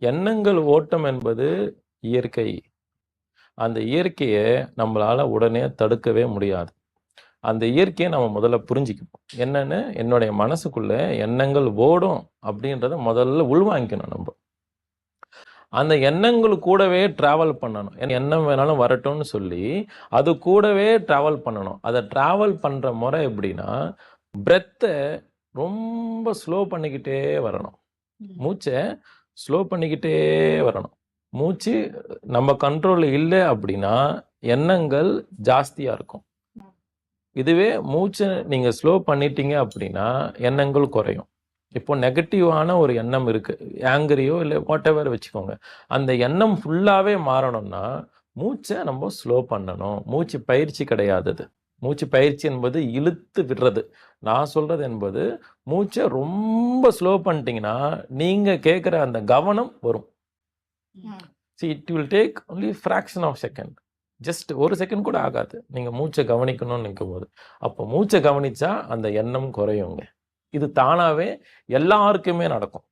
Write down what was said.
எண்ணங்கள் ஓட்டம் என்பது இயற்கை. அந்த இயற்கைய நம்மளால உடனே தடுக்கவே முடியாது. அந்த இயற்கைய நம்ம முதல்ல புரிஞ்சுக்கணும். என்னன்னு, என்னுடைய மனசுக்குள்ள எண்ணங்கள் ஓடும் அப்படின்றத முதல்ல உள்வாங்கிக்கணும் நம்ப. அந்த எண்ணங்கள் கூடவே டிராவல் பண்ணணும். எண்ணம் வேணாலும் வரட்டும்னு சொல்லி, அது கூடவே டிராவல் பண்ணணும். அத டிராவல் பண்ற முறை எப்படின்னா, பிரெத்த ரொம்ப ஸ்லோ பண்ணிக்கிட்டே வரணும். மூச்ச ஸ்லோ பண்ணிக்கிட்டே வரணும். மூச்சு நம்ம கண்ட்ரோல்ல இல்ல அப்படின்னா, எண்ணங்கள் ஜாஸ்தியா இருக்கும். இதுவே மூச்ச நீங்க ஸ்லோ பண்ணிட்டீங்க அப்படின்னா, எண்ணங்கள் குறையும். இப்போ நெகட்டிவான ஒரு எண்ணம் இருக்கு. ஆங்கரியோ இல்ல வாட்டெவர் வச்சுக்கோங்க. அந்த எண்ணம் ஃபுல்லாவே மாறணும்னா, மூச்ச நம்ம ஸ்லோ பண்ணணும். மூச்சு பயிற்சி கிடையாது அது. மூச்சு பயிற்சி என்பது இழுத்து விடுறது. நான் சொல்றது என்பது, மூச்ச ரொம்ப ஸ்லோ பண்ணிட்டீங்கன்னா, நீங்க கேட்கிற அந்த கவனம் வரும். It will take only fraction of second. Just 1 second கூட ஆகாது. நீங்க மூச்ச கவனிக்கணும்னு நினைக்கும்போது. அப்போ மூச்ச கவனிச்சா அந்த எண்ணம் குறையுங்க. இது தானாவே எல்லாருக்குமே நடக்கும்.